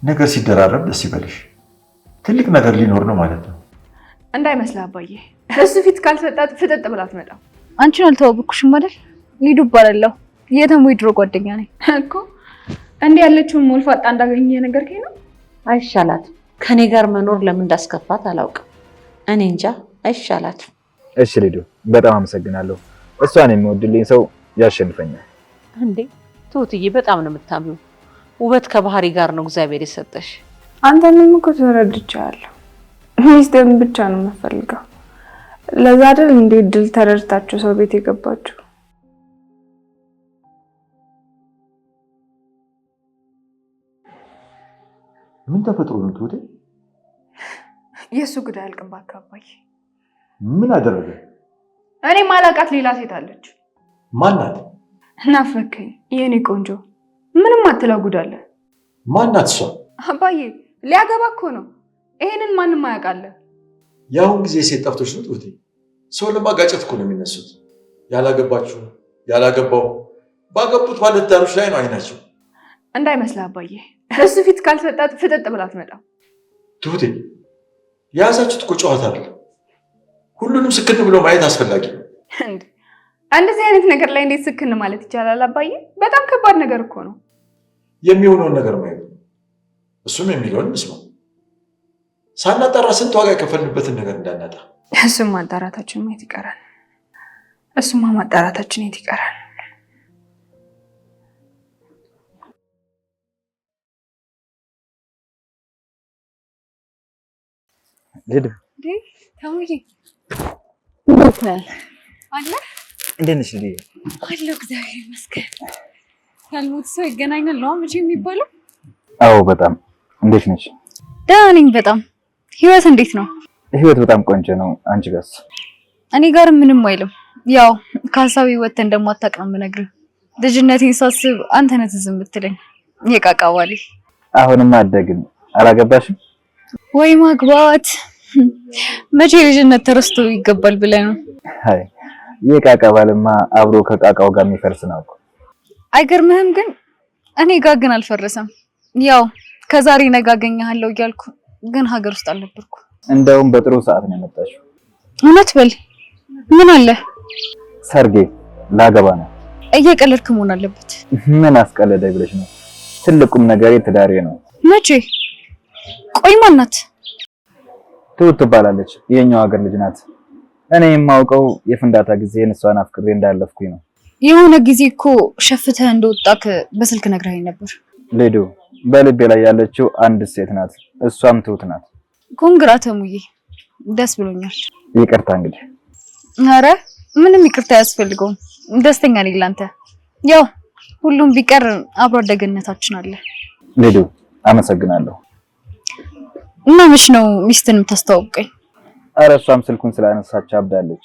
ነገር ሲደራረብ ደስ ይበልሽ። ትልቅ ነገር ሊኖር ነው ማለት ነው። እንዳይመስልህ አባዬ፣ እሱ ፊት ካልሰጣት ፍጥጥ ብላ አትመጣም። አንቺን አልተዋወቅኩሽም አይደል? ሊዱ እባላለሁ። የተሙ ድሮ ጓደኛ ነኝ እኮ። እንዲህ ያለችውን ሞልፋጣ እንዳገኘ ነገርከኝ ነው። አይሻላትም? ከኔ ጋር መኖር ለምን እንዳስከፋት አላውቅም። እኔ እንጃ። አይሻላትም? እሺ ሊዱ፣ በጣም አመሰግናለሁ። እሷን የሚወድልኝ ሰው ያሸንፈኛል። እንዴ ትሁትዬ፣ በጣም ነው የምታምኑ። ውበት ከባህሪ ጋር ነው እግዚአብሔር የሰጠሽ። አንተንም እኮ ተረድቻለሁ። ሚስትህን ብቻ ነው የምፈልገው። ለዛ አይደል እንዴ ድል ተረድታችሁ ሰው ቤት የገባችሁ? ምን ተፈጥሮ ነው ትሁቴ? የእሱ ጉዳይ አልቅም ባካባይ። ምን አደረገ? እኔ ማላውቃት ሌላ ሴት አለች። ማናት? ናፈከኝ የኔ ቆንጆ። ምንም አትለው ጉዳለ። ማናት እሷ? አባዬ ሊያገባ እኮ ነው። ይሄንን ማንም አያውቃለ። የአሁን ጊዜ ሴት ጠፍቶች ነው ትሁቴ። ሰው ለማጋጨት እኮ ነው የሚነሱት። ያላገባችሁ ያላገባው ባገቡት ባለትዳሮች ላይ ነው አይናቸው። እንዳይመስልህ አባዬ፣ እሱ ፊት ካልሰጣት ፍጥጥ ብላ አትመጣም። ትሁቴ የያዛችሁት እኮ ጨዋታ አይደለም። ሁሉንም ስክን ብሎ ማየት አስፈላጊ ነው። እንደዚህ አይነት ነገር ላይ እንዴት ስክን ማለት ይቻላል አባዬ? በጣም ከባድ ነገር እኮ ነው። የሚሆነውን ነገር ማየት ነው። እሱም የሚለውን እንስማው። ሳናጣራ ስንት ዋጋ የከፈልንበትን ነገር እንዳናጣ። እሱም ማጣራታችን የት ይቀራል? እሱማ ማጣራታችን የት ይቀራል? ሊዱ ተሙዬ አለ። እንዴት ነሽ ሊዱ? አለሁ እግዚአብሔር ይመስገን። ያልሞት ሰው ይገናኛል ነው መቼ የሚባለው? አዎ በጣም። እንዴት ነሽ? ደህና ነኝ በጣም። ህይወት እንዴት ነው? ህይወት በጣም ቆንጆ ነው። አንቺ ጋርስ? እኔ ጋር ምንም አይልም። ያው ከሀሳቤ ወጥተህ እንደማታውቅ ነው የምነግርህ። ልጅነቴን ሳስብ አንተ ነህ ትዝ የምትለኝ የቃቃዋሊ። አሁንማ አደግን። አላገባሽም ወይ? ማግባት መቼ ልጅነት ተረስቶ ይገባል ብለህ ነው? አይ የቃቃ ባልማ አብሮ ከቃቃው ጋር የሚፈርስ ነው እኮ። አይገርምህም? ግን እኔ ጋር ግን አልፈረሰም። ያው ከዛሬ ነገ አገኘሃለሁ እያልኩ ግን ሀገር ውስጥ አልነበርኩ። እንደውም በጥሩ ሰዓት ነው የመጣሽው። እውነት በል። ምን አለ? ሰርጌ ላገባ ነው። እየቀለድክ መሆን አለበት። ምን አስቀለደኝ ብለሽ ነው? ትልቁም ነገሬ ትዳሬ ነው። መቼ? ቆይ ማናት? ትሁት ትባላለች። የኛው ሀገር ልጅ ናት። እኔ የማውቀው የፍንዳታ ጊዜ እሷን አፍቅሬ እንዳለፍኩኝ ነው። የሆነ ጊዜ እኮ ሸፍተህ እንደወጣክ በስልክ ነግረኸኝ ነበር። ሊዱ፣ በልቤ ላይ ያለችው አንድ ሴት ናት። እሷም ትሁት ናት። ኮንግራ ተሙዬ፣ ደስ ብሎኛል። ይቅርታ እንግዲህ። ኧረ ምንም ይቅርታ አያስፈልገውም። ደስተኛ ነኝ ላንተ። ያው ሁሉም ቢቀር አብሮ አደግነታችን አለ። ሊዱ፣ አመሰግናለሁ። እና መች ነው ሚስትን የምታስተዋውቀኝ? ኧረ እሷም ስልኩን ስላነሳች አብዳለች።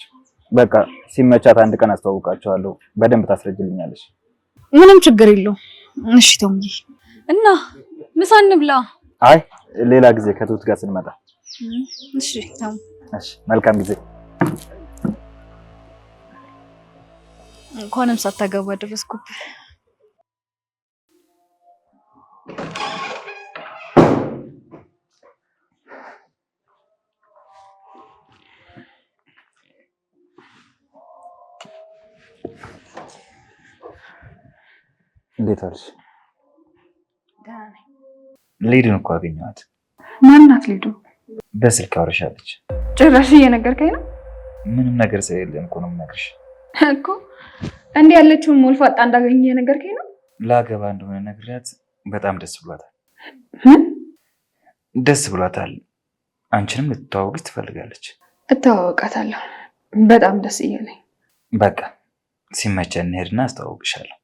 በቃ ሲመቻት አንድ ቀን አስተዋውቃቸዋለሁ። በደንብ ታስረጅልኛለሽ። ምንም ችግር የለውም። እሺ ተሙዬ፣ እና ምሳ እንብላ። አይ ሌላ ጊዜ ከትሁት ጋር ስንመጣ። እሺ ተሙ። እሺ መልካም ጊዜ። እንኳንም ሳታገባ ደረስኩብህ። እንዴት አልሽ? ደህና ነኝ። ሊዱን እኮ አገኘኋት። ማናት ሊዱ? በስልክ አውርሻለች። ጭራሽ እየነገርከኝ ነው? ምንም ነገር ስለሌለን እኮ ነው የምነግርሽ እኮ። እንዲህ ያለችውን ሞልፋጣ እንዳገኘ እየነገርከኝ ነው? ላገባ እንደሆነ ነግሪያት በጣም ደስ ብሏታል። ምን ደስ ብሏታል? አንቺንም ልትተዋወቅሽ ትፈልጋለች። እተዋወቃታለሁ። በጣም ደስ እያለኝ። በቃ ሲመቸን እንሄድና አስተዋውቅሻለሁ።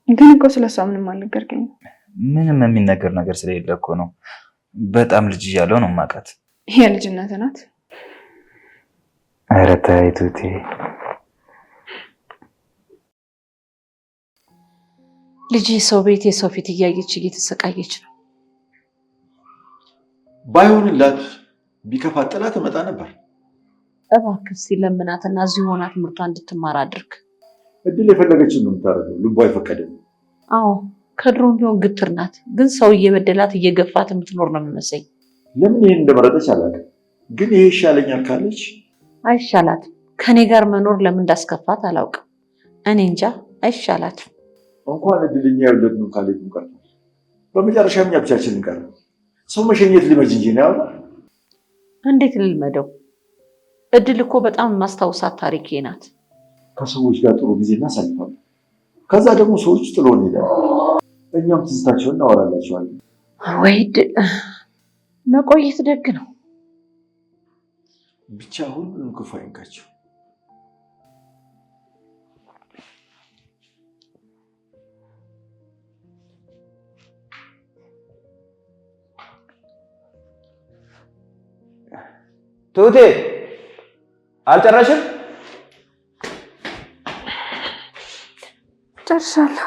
ግን እኮ ስለሷ ምንም አልነገርከኝም። ምንም የሚነገር ነገር ስለሌለ እኮ ነው። በጣም ልጅ እያለሁ ነው የማውቃት። የልጅነት ናት። ኧረ ተይ ቱቴ። ልጅ ሰው ቤት የሰው ፊት እያየች እየተሰቃየች ነው። ባይሆንላት ቢከፋት ጥላ ትመጣ ነበር። እባክህ ሲለምናትና እዚህ ሆና ትምህርቷን እንድትማር አድርግ። እድል የፈለገችን ነው የምታደርገው። ልቧ አይፈቀድም። አዎ ከድሮም ቢሆን ግትር ናት፣ ግን ሰው እየበደላት እየገፋት የምትኖር ነው የሚመስለኝ። ለምን ይሄን እንደመረጠች አላውቅም፣ ግን ይሄ ይሻለኛል ካለች አይሻላትም። ከኔ ጋር መኖር ለምን እንዳስከፋት አላውቅም። እኔ እንጃ አይሻላትም። እንኳን እድልኛ የወለድነው ካሌብ ቀርቷል። በመጨረሻ እኛ ብቻችን እንቀር። ሰው መሸኘት ሊመጅ እንጂ ነው ያለው። እንዴት ልልመደው? እድል እኮ በጣም ማስታውሳት ታሪኬ ናት። ከሰዎች ጋር ጥሩ ጊዜ እናሳልፋለን። ከዛ ደግሞ ሰዎች ጥሎን ይሄዳሉ። እኛም ትዝታቸውን እናወራላቸዋለን። ወይ እድል መቆየት ደግ ነው። ብቻ ሁሉንም ክፉ አይንካቸው። ትሁቴ አልጨረሽም? ጨርሻለሁ።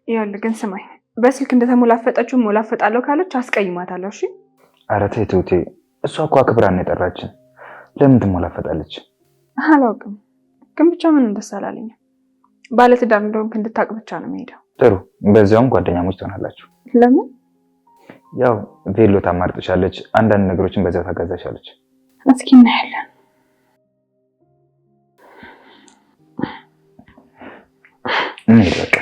ይኸውልህ ግን ስማኝ፣ በስልክ እንደተሞላፈጠችው ሞላፈጣለሁ ካለች አስቀይማታለሁ። እሺ? ኧረ ተይ ትሁቴ፣ እሷ እኮ አክብራን የጠራችን። ለምን ትሞላፈጣለች? አላውቅም፣ ግን ብቻ ምንም ደስ አላለኝም። ባለትዳር እንደሆንክ እንድታውቅ ብቻ ነው የምሄደው። ጥሩ፣ በዚያውም ጓደኛሞች ትሆናላችሁ። ለምን? ያው ቬሎ ታማርጥሻለች፣ አንዳንድ ነገሮችን በዚያው ታጋዛሻለች። እስኪ እናያለን። እንሂድ በቃ።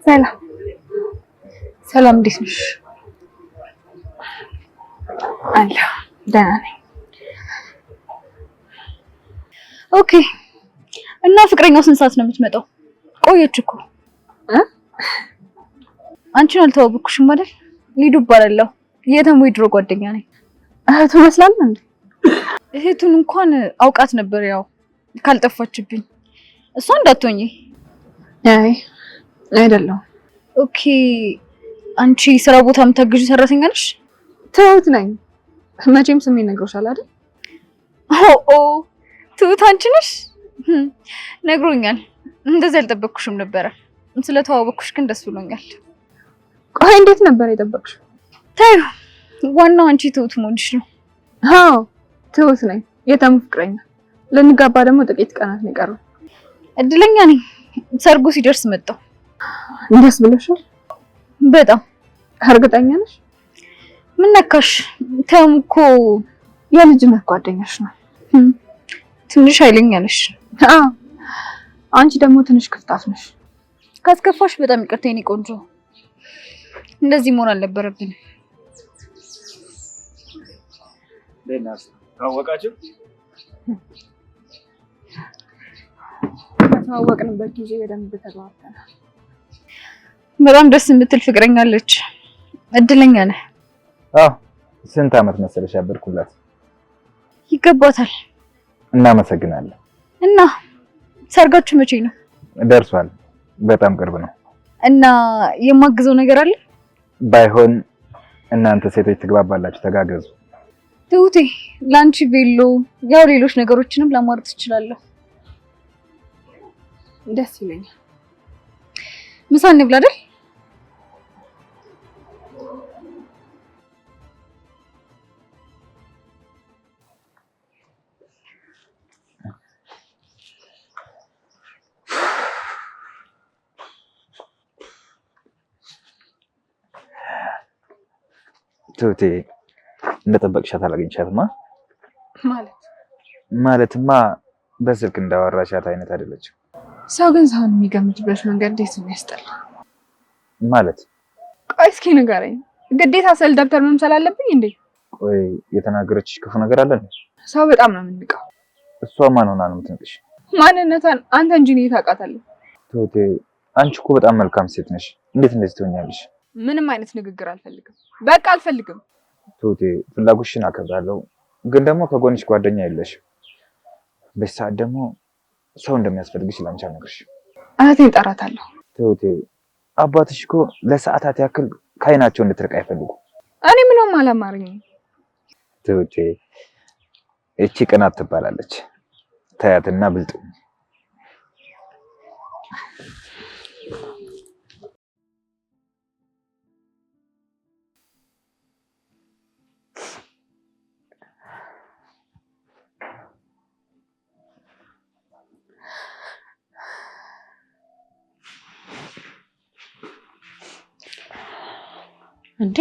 ሰላም ሰላም፣ እንዴት ነሽ? አለሁ፣ ደህና ነኝ። ኦኬ። እና ፍቅረኛው ስንት ሰዓት ነው የምትመጣው? ቆየች እኮ። አንቺን አልተዋወቅኩሽም አይደል? ሊዱ እባላለሁ። የተሙ ድሮ ጓደኛ ነኝ። እህቱ መስላል እንዴ? እህቱን እንኳን አውቃት ነበር፣ ያው ካልጠፋችብኝ። እሷ እንዳትሆኚ። አይ አይደለም። ኦኬ። አንቺ ስራ ቦታ የምታግዢ ሰራተኛ ነሽ? ትሁት ነኝ። መቼም ስሜ ነግሮሻል አይደል? ኦ ትሁት አንቺ ነሽ? ነግሮኛል። እንደዚህ አልጠበቅኩሽም ነበረ። ስለተዋወቅኩሽ ግን ደስ ብሎኛል። ቆይ እንዴት ነበር የጠበቅሽው? ታዩ፣ ዋናው አንቺ ትሁት መሆንሽ ነው። አዎ ትሁት ነኝ፣ የተሙ ፍቅረኛ። ልንጋባ ደግሞ ጥቂት ቀናት ነው የቀረው። እድለኛ ነኝ። ሰርጉ ሲደርስ መጣሁ። ደስ ብሎሻል? በጣም። እርግጠኛ ነሽ? ምን ነካሽ? ተሙ እኮ የልጅነት ጓደኛሽ ነው። ትንሽ ኃይለኛ ነሽ። አዎ አንቺ ደግሞ ትንሽ ክፍታፍ ነሽ። ካስከፋሽ በጣም ይቅርታ የኔ ቆንጆ። እንደዚህ መሆን አልነበረብንም። ለናስ ታወቃችሁ? በተዋወቅንበት ጊዜ በደንብ ተግባብተናል። በጣም ደስ የምትል ፍቅረኛ አለች። እድለኛ ነህ። አዎ ስንት ዓመት መሰለሽ ያበርኩላት። ይገባታል። እናመሰግናለን። እና ሰርጋችሁ መቼ ነው? ደርሷል። በጣም ቅርብ ነው። እና የማግዘው ነገር አለ? ባይሆን እናንተ ሴቶች ትግባባላችሁ፣ ተጋገዙ። ትሁቴ ላንቺ ቬሎ፣ ያው ሌሎች ነገሮችንም ላማርጥ እችላለሁ። ደስ ይለኛል። ምሳ እንብላ አይደል? ትሁቴ እንደጠበቅሻት አላገኝሻትማ? ማለትማ በስልክ እንዳወራሻት አይነት አይደለችም። ሰው ግን ሰውን የሚገምትበት መንገድ እንዴት ነው ያስጠላ። ማለት ቆይ እስኪ ንገረኝ፣ ግዴታ ስዕል ደብተር መምሰል አለብኝ እንዴ? ቆይ የተናገረችሽ ክፉ ነገር አለ እንዴ? ሰው በጣም ነው የምንቀው። እሷ ማን ሆና ነው የምትንቅሽ? ማንነቷን አንተ እንጂ እኔ ታውቃታለህ። ትሁቴ አንቺ እኮ በጣም መልካም ሴት ነሽ። እንዴት እንደዚህ ትሆኛለሽ? ምንም አይነት ንግግር አልፈልግም። በቃ አልፈልግም። ትሁቴ ፍላጎትሽን አከብራለሁ፣ ግን ደግሞ ከጎንሽ ጓደኛ የለሽም። በዚህ ሰዓት ደግሞ ሰው እንደሚያስፈልግሽ ላንቺ አልነግርሽም። እህቴን እጠራታለሁ። ትሁቴ አባትሽ እኮ ለሰዓታት ያክል ከዓይናቸው እንድትርቅ አይፈልጉም። እኔ ምንም አላማረኝም። ትውጪ እቺ ቅናት ትባላለች። ታያትና ብልጥ እንዴ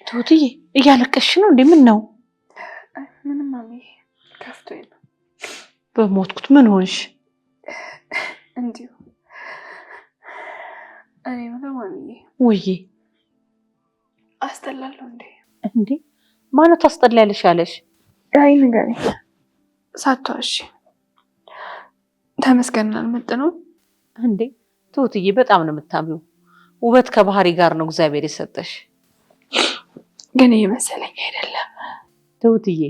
ትሁትዬ እያለቀሽ ነው እንዴ? ምን ነው? ምንም ማሚዬ ከፍቶኝ ነው። በሞትኩት ምን ሆንሽ? እንዲሁ እኔ ምንም ማሚዬ። ወይዬ አስጠላለሁ እንዴ? እንዴ ማለት አስጠላለሽ አለሽ? አይ ንገሪኝ ሳትዋሺ። ተመስገን አልመጥነው እንዴ ትሁትዬ በጣም ነው የምታምሪው። ውበት ከባህሪ ጋር ነው እግዚአብሔር የሰጠሽ። ግን እየመሰለኝ አይደለም። ትሁትዬ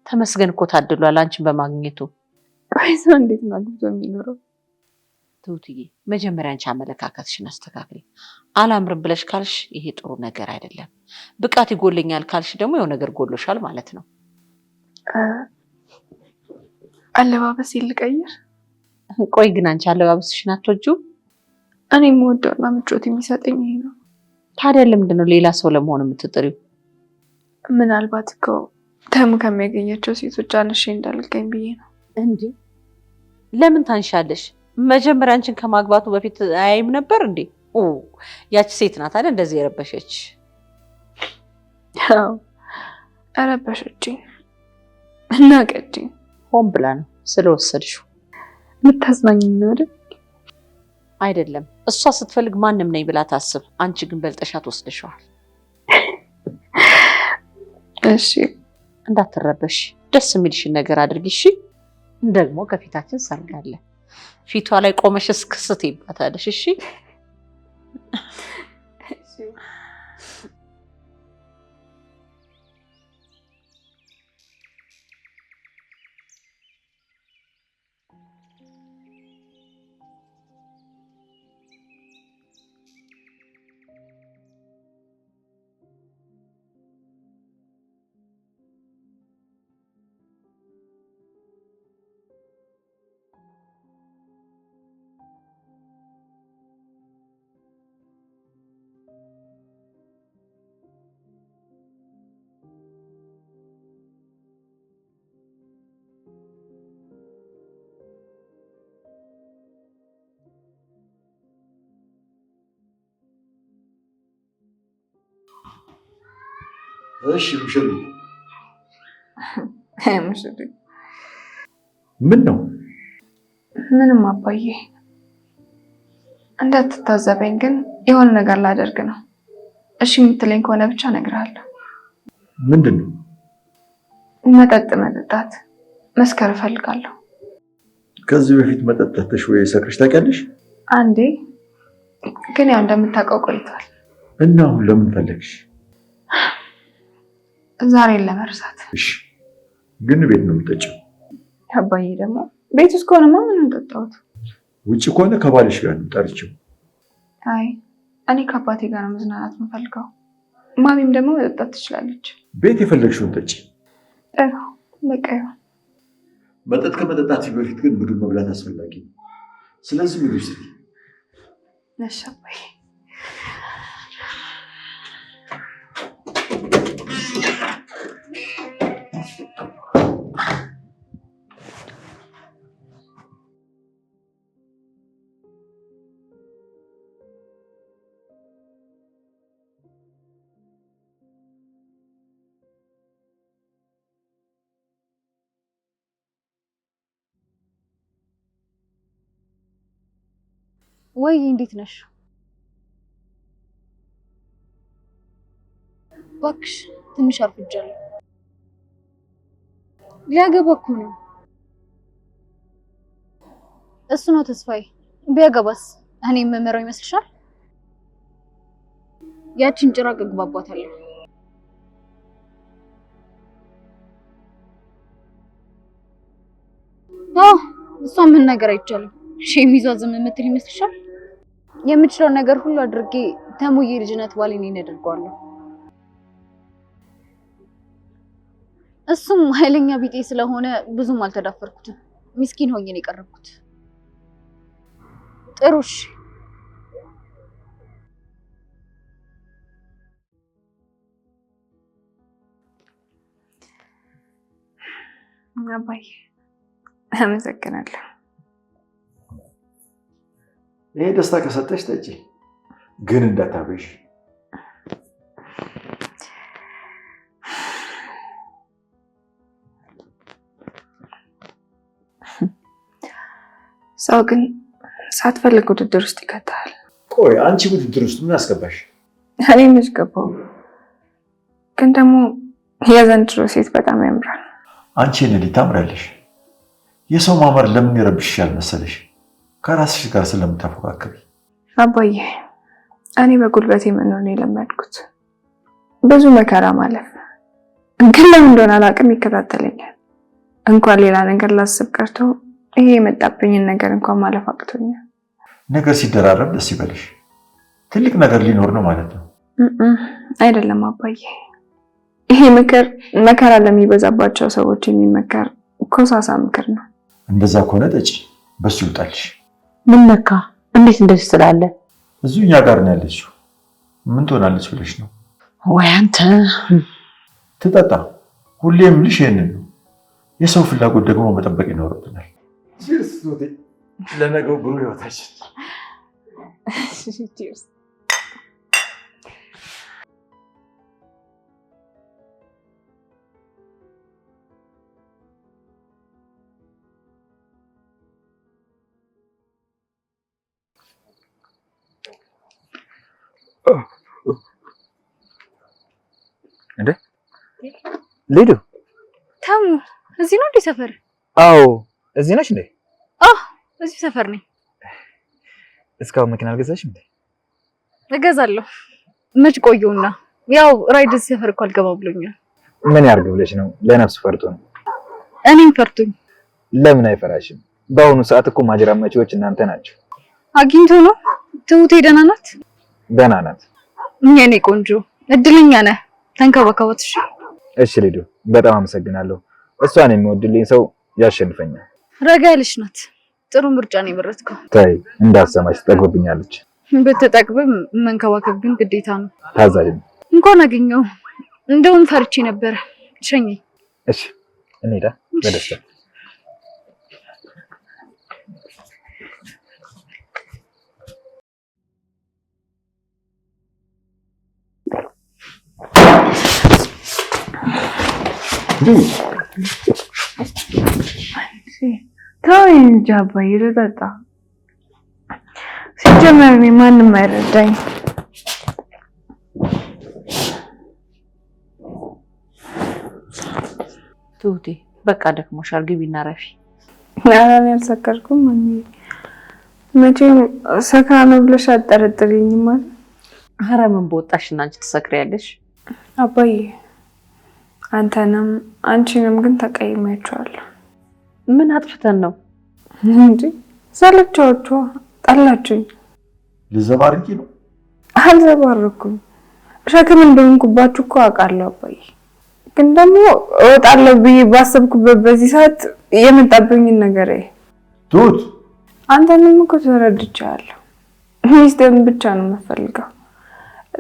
ተመስገን እኮ ታድሏል አንቺን በማግኘቱ። አይዞ እንዴት ነው አግብቶ የሚኖረው? ትሁትዬ መጀመሪያ አንቺ አመለካከትሽን አስተካክሊ። አላምርም ብለሽ ካልሽ ይሄ ጥሩ ነገር አይደለም። ብቃት ይጎለኛል ካልሽ ደግሞ የሆነ ነገር ጎሎሻል ማለት ነው። አለባበስ ይልቀይር? ቆይ ግን አንቺ አለባበስሽን አትወጂው? እኔ የምወደውና ምቾት የሚሰጠኝ ይሄ ነው። ታዲያ ለምንድን ነው ሌላ ሰው ለመሆን የምትጥሪው? ምናልባት እኮ ተሙ ከሚያገኛቸው ሴቶች አንሼ እንዳልገኝ ብዬ ነው። እንዴ ለምን ታንሻለሽ? መጀመሪያ አንቺን ከማግባቱ በፊት አያይም ነበር እንዴ? ያቺ ሴት ናት አይደል እንደዚህ የረበሸች? አዎ ረበሸችኝ እና ቀጭኝ። ሆን ብላ ነው ስለወሰድሽው። የምታዝናኝኝ ነው አይደል? አይደለም እሷ ስትፈልግ ማንም ነኝ ብላ ታስብ። አንቺ ግን በልጠሻት ወስደሽዋል። እሺ እንዳትረበሽ፣ ደስ የሚልሽን ነገር አድርጊ። እሺ ደግሞ ከፊታችን ሰርግ አለ። ፊቷ ላይ ቆመሽ እስክስት ይባታለሽ። እሺ እሺ ሙሽሪ ሙሽሪ ምን ነው? ምንም አባዬ፣ እንዳትታዘበኝ ግን የሆነ ነገር ላደርግ ነው። እሺ የምትለኝ ከሆነ ብቻ እነግርሃለሁ። ምንድን ነው? መጠጥ መጠጣት፣ መስከር እፈልጋለሁ። ከዚህ በፊት መጠጥ ጠጥተሽ ወይ ሰክረሽ ታውቂያለሽ? አንዴ፣ ግን ያው እንደምታውቀው ቆይቷል። እና አሁን ለምን ፈለግሽ? ዛሬን ለመርሳት። እሺ ግን ቤት ነው የምጠጪው? አባዬ ደግሞ ቤት ውስጥ ከሆነማ ምን ጠጣሁት? ውጭ ከሆነ ከባልሽ ጋር ነው ጠርቼው። አይ እኔ ከአባቴ ጋር ነው መዝናናት የምፈልገው። ማሚም ደግሞ መጠጣት ትችላለች። ቤት የፈለግሽውን ጠጪ። ጥሩ በቃ ይሁን። መጠጥ ከመጠጣት በፊት ግን ምግብ መብላት አስፈላጊ ነው። ስለዚህ ምግብ ስሪ። እሺ አባዬ። ወይ እንዴት ነሽ? እባክሽ ትንሽ አርፍጃለሁ። ሊያገባ እኮ ነው። እሱ ነው ተስፋዬ። ቢያገባስ እኔ የምመራው ይመስልሻል? ያቺን ጭራቅ እግባባታለሁ። እሷ ምን ነገር አይቻልም። ሸሚዟ ዝም የምትል ይመስልሻል? የምችለው ነገር ሁሉ አድርጌ ተሙዬ ልጅነት ባሌን እናደርጋለሁ። እሱም ኃይለኛ ቢጤ ስለሆነ ብዙም አልተዳፈርኩትም። ምስኪን ሆኜ ነው የቀረብኩት። ጥሩሽ አባዬ አመሰግናለሁ። ይሄ ደስታ ከሰጠሽ ጠጪ፣ ግን እንዳታበሽ። ሰው ግን ሳትፈልግ ውድድር ውስጥ ይከታል። ቆይ አንቺ ውድድር ውስጥ ምን አስገባሽ? እኔ መች ገባሁ? ግን ደግሞ የዘንድሮ ሴት በጣም ያምራል። አንቺ ነዲ ታምራለሽ። የሰው ማማር ለምን ይረብሽሻል መሰለሽ? ከራስሽ ጋር ስለምታፎካክሪ። አባዬ እኔ በጉልበቴ መኖር ነው የለመድኩት፣ ብዙ መከራ ማለፍ። ግን ለምን እንደሆነ አላውቅም ይከታተለኛል። እንኳን ሌላ ነገር ላስብ ቀርቶ ይሄ የመጣብኝን ነገር እንኳን ማለፍ አቅቶኛል። ነገር ሲደራረብ ደስ ይበልሽ። ትልቅ ነገር ሊኖር ነው ማለት ነው። አይደለም አባዬ፣ ይሄ ምክር መከራ ለሚበዛባቸው ሰዎች የሚመከር ኮሳሳ ምክር ነው። እንደዛ ከሆነ ጠጪ፣ በሱ ይውጣልሽ። ምን ነካ? እንዴት እንደዚህ ስላለ? እዚሁ እኛ ጋር ነው ያለችው። ምን ትሆናለች ብለሽ ነው? ወይ አንተ ትጠጣ። ሁሌም ልሽ ይሄንን ነው። የሰው ፍላጎት ደግሞ መጠበቅ ይኖርብናል። ለነገው ብሩህ ህይወታችን። እንዴ ሊዱ፣ ተሙ እዚህ ነው እንዴ ሰፈር? አዎ እዚህ ነሽ እንዴ? አዎ እዚህ ሰፈር ነኝ። እስካሁን መኪና አልገዛሽም እንዴ? እገዛለሁ። መች ቆየውና፣ ያው ራይድ ሰፈር እኮ አልገባ ብሎኛል። ምን ያርግ ብለሽ ነው? ለነፍስ ፈርቶ ነው። እኔም ፈርቶኝ። ለምን አይፈራሽም? በአሁኑ ሰዓት እኮ ማጅራ መጪዎች እናንተ ናቸው። አግኝቶ ነው። ትሁቴ ደህና ናት? ደህና ናት። የኔ ቆንጆ እድለኛ ነህ። ተንከባከባት። እሺ ሊዱ፣ በጣም አመሰግናለሁ። እሷን የሚወድልኝ ሰው ያሸንፈኛል። ረጋ ያለች ናት። ጥሩ ምርጫ ነው የመረጥከው። ተይ እንዳሰማሽ ትጠግብብኛለች። ብትጠግብም መንከባከብ ግን ግዴታ ነው። ታዛዥ ነው። እንኳን አገኘው። እንደውም ፈርቼ ነበረ። ሸኘኝ። እሺ እንሂዳ በደስታ። ተወኝ እንጂ አባዬ ልጠጣ። ሲጀመር እኔ ማንም አይረዳኝ። ትሁቴ በቃ ደክሞሻል፣ ግቢና ረፊ። ኧረ እኔ አልሰከርኩም። መቼም ሰክራ ነው ብለሽ አትጠረጥሪኝም ማለት? ኧረ ምን በወጣሽና አንቺ ትሰክሪያለሽ? አባዬ አንተንም አንቺንም ግን ተቀይሜያቸዋለሁ። ምን አጥፍተን ነው እንጂ? ሰለቻችሁ፣ ጠላችሁኝ። ልዘባርቂ ነው? አልዘባርኩም። ሸክም እንደሆንኩባችሁ እኮ አውቃለሁ አባዬ። ግን ደግሞ እወጣለሁ ብዬ ባሰብኩበት በዚህ ሰዓት የመጣብኝን ነገር ትሁት፣ አንተንም እኮ ተረድቻለሁ። ሚስቴን ብቻ ነው የምፈልገው።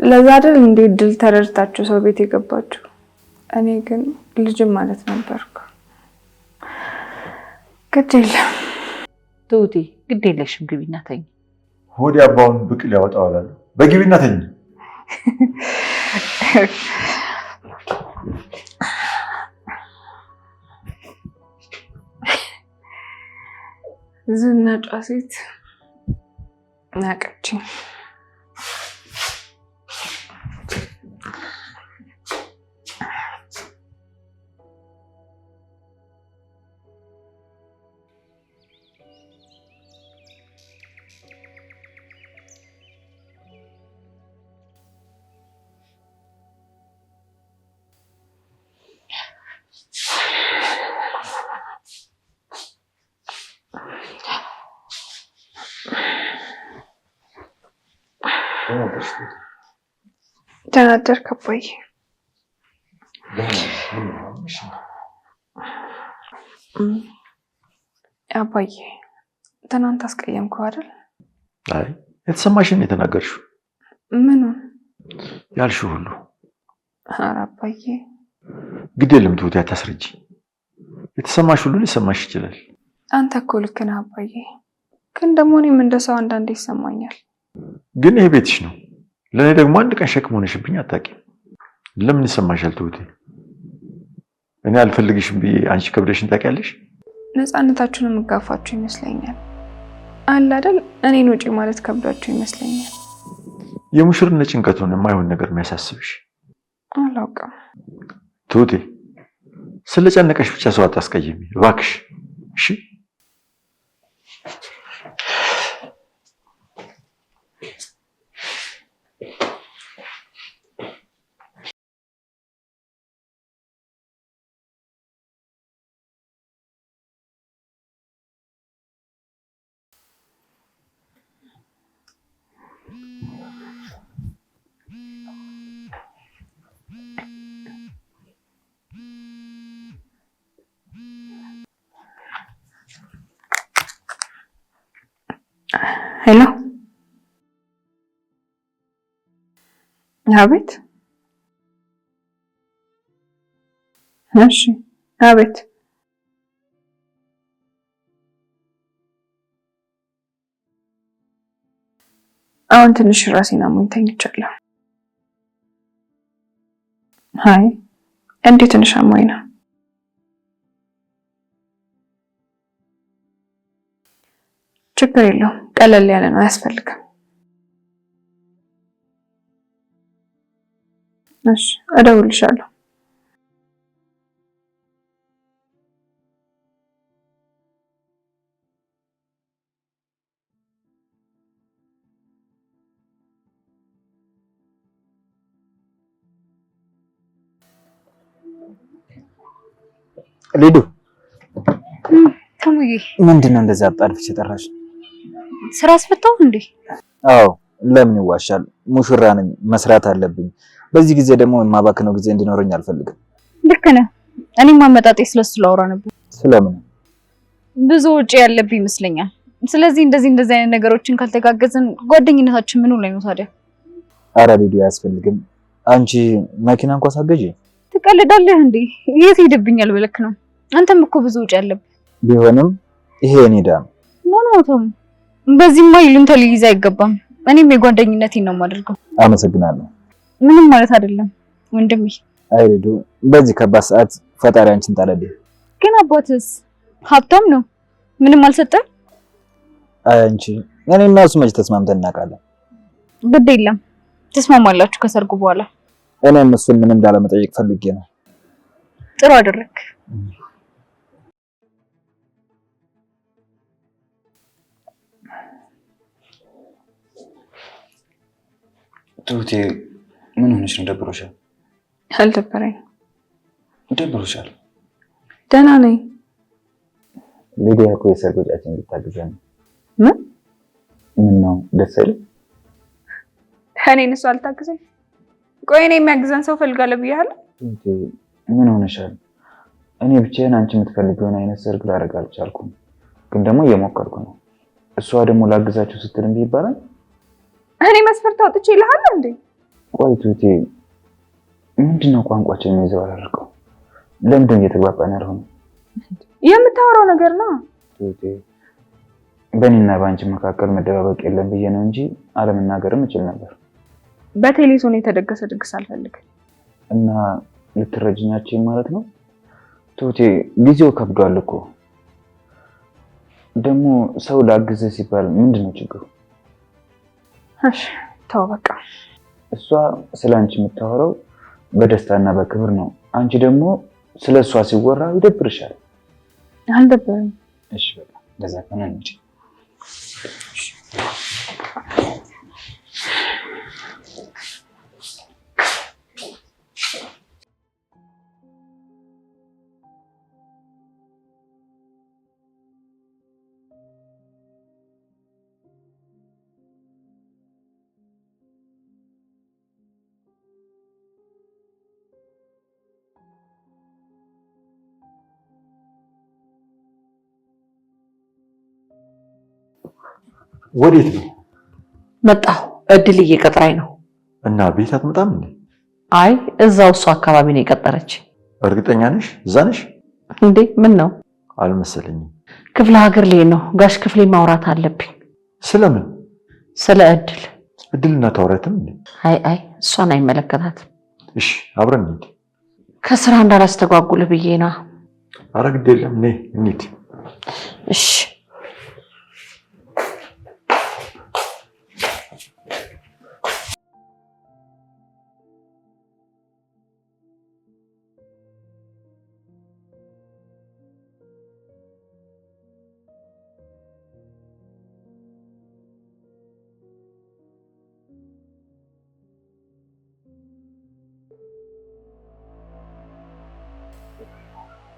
ለዛ አይደል እንዴ ድል ተረድታችሁ ሰው ቤት የገባችሁ? እኔ ግን ልጅም ማለት ነበርኩ። ግድ የለም ትሁቴ፣ ግድ የለሽም። ግቢና ተኝ። ሆዴ አባውን ብቅል ያወጣዋል አሉ። በግቢና ተኝ። ዝናጯ ሴት ናቀችኝ። ደህና አደርክ አባዬ? አባዬ ትናንት አስቀየምከው አይደል? አይ የተሰማሽን የተናገርሽው። ምኑን? ያልሽው ሁሉ። ኧረ አባዬ ግድ የለም ትሁቴ፣ አታስረጂ። የተሰማሽ ሁሉ ሊሰማሽ ይችላል። አንተ እኮ ልክ ነህ አባዬ፣ ግን ደግሞ እኔም እንደ ሰው አንዳንዴ ይሰማኛል። ግን ይሄ ቤትሽ ነው። ለእኔ ደግሞ አንድ ቀን ሸክም ሆነሽብኝ አታውቂም። ለምን ይሰማሻል ትሁቴ? እኔ አልፈልግሽም ብዬ አንቺ ከብደሽን ታውቂያለሽ? ነፃነታችሁን የምጋፋችሁ ይመስለኛል አለ አይደል? እኔን ውጪ ማለት ከብዳችሁ ይመስለኛል። የሙሽርነት ጭንቀቱን የማይሆን ነገር የሚያሳስብሽ? አላውቅም ትሁቴ፣ ስለጨነቀሽ ብቻ ሰው አታስቀይሚ እባክሽ። እሺ ሄሎ። አቤት። እሺ አቤት። አሁን ትንሽ ራሴን አሞኝ ተኝቻለሁ። አይ እንዴት ትንሽ አሞኝ ነው? ችግር የለውም፣ ቀለል ያለ ነው፣ አያስፈልግም። እሺ እደውልልሻለሁ። ሊዱ ተሙዬ፣ ምንድነው እንደዛ አጣድፍሽ የጠራሽ? ስራ አስፈታው እንዴ? አዎ፣ ለምን ይዋሻል? ሙሽራ ነኝ፣ መስራት አለብኝ። በዚህ ጊዜ ደግሞ የማባክነው ጊዜ እንዲኖረኝ አልፈልግም። ልክ ነህ። እኔም አመጣጤ ስለሱ ላወራ ነበር። ስለምን? ብዙ ወጪ ያለብኝ ይመስለኛል። ስለዚህ እንደዚህ አይነት ነገሮችን ካልተጋገዝን ጓደኝነታችን ምኑ ላይ ነው ታዲያ? አረ ሊዱ አያስፈልግም። አንቺ መኪና እንኳን ሳገዢ ትቀልዳለህ እንዴ? የት ሄድብኛል ብለክ ነው? አንተም እኮ ብዙ ወጪ ያለብህ። ቢሆንም ይሄ እኔ ዳ ነው። ኖ ተሙ፣ በዚህማ ይሉንታ ሊይዝ አይገባም። እኔም የጓደኝነቴን ነው የማደርገው። አመሰግናለሁ። ምንም ማለት አይደለም ወንድሜ። አይ ሊዱ፣ በዚህ ከባድ ሰዓት ፈጣሪ አንቺን ጣለልኝ። ግን አባትስ ሀብታም ነው፣ ምንም አልሰጠም? አይ አንቺ፣ እኔና እሱ መች ተስማምተን እናውቃለን? ግድ የለም ተስማማላችሁ ከሰርጉ በኋላ። እኔም እሱን ምንም እንዳለመጠየቅ ፈልጌ ነው። ጥሩ አደረክ። ትሁቴ፣ ምን ሆነሽ ነው? ደብሮሻል? አልደበረኝም። ደብሮሻል? ደህና ነኝ። ሊዲያ እኮ የሰርግ ወጪያችን እንድታግዘን ነው። ምን ነው ደስ አይልም? እኔን እሱ አልታግዘኝ? ቆይ እኔ የሚያግዘን ሰው ፈልጋለሁ ብያለሁ። ምን ሆነሻል? እኔ ብቻዬን አንቺ የምትፈልጊውን አይነት ሰርግ ላደርግ አልቻልኩም፣ ግን ደግሞ እየሞከርኩ ነው። እሷ ደግሞ ላግዛችሁ ስትል እምቢ ይባላል? እኔ መስፈርት አውጥቼ ይልሃል እንዴ? ቆይ ትሁቴ፣ ምንድነው ቋንቋችን የሚዘዋረቀው? ለምንድን እየተግባባን ያልሆነው? የምታወራው ነገር ነው ትሁቴ። በእኔና በአንቺ መካከል መደባበቅ የለም ብዬ ነው እንጂ አለመናገርም እችል ነበር። በቴሌቪዥን የተደገሰ ድግስ አልፈልግም። እና ልትረጅኛችን ማለት ነው? ትሁቴ፣ ጊዜው ከብዷል እኮ። ደግሞ ሰው ላግዘ ሲባል ምንድነው ችግሩ? እሺ ተው በቃ። እሷ ስለ አንቺ የምታወራው በደስታና በክብር ነው። አንቺ ደግሞ ስለ እሷ ሲወራ ይደብርሻል። አልደበረኝም። እሺ በቃ እንደዛ ከሆነ እንጂ ወዴት ነው? መጣሁ። እድል እየቀጠራኝ ነው። እና ቤት አትመጣም እንዴ? አይ እዛው እሱ አካባቢ ነው የቀጠረች። እርግጠኛ ነሽ? እዛ ነሽ እንዴ? ምን ነው? አልመሰለኝም። ክፍለ ሀገር ላይ ነው። ጋሽ ክፍሌ ማውራት አለብኝ። ስለምን? ስለ እድል። እድልና ታውራትም እንዴ? አይ እሷን አይመለከታትም። እሺ አብረን እንሂድ። ከስራ እንዳላስተጓጉል ብዬ ነው። ኧረ ግድ የለም ነይ እንሂድ። እሺ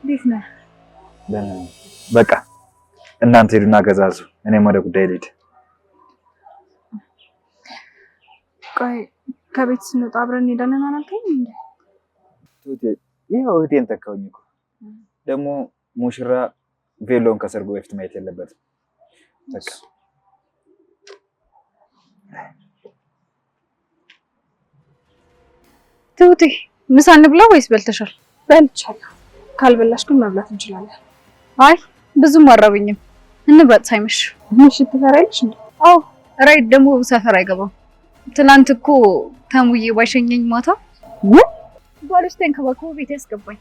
እንዴት ነህ? በቃ እናንተ ሄዱና ገዛዙ፣ እኔም ወደ ጉዳይ ልሂድ። ቆይ ከቤት ስንወጣ አብረን እንሄዳለን አላልከኝም እንዴ? ይኸው እህቴን ተካውኝ እኮ። ደግሞ ሙሽራ ቬሎን ከሰርጉ በፊት ማየት የለበትም። በቃ ትሁቴ ምሳ እንብላ ወይስ በልተሻል? በልቻለሁ። ካልበላሽ ግን መብላት እንችላለን። አይ ብዙም አራበኝም። እንብላት ሳይመሽ። ምሽት ትሰሪያለሽ እንዴ? አዎ ራይድ ደግሞ ሰፈር አይገባም። ትናንት እኮ ተሙዬ ባይሸኘኝ ማታ ባለሽ ተንከባክቦ ቤት ያስገባኝ።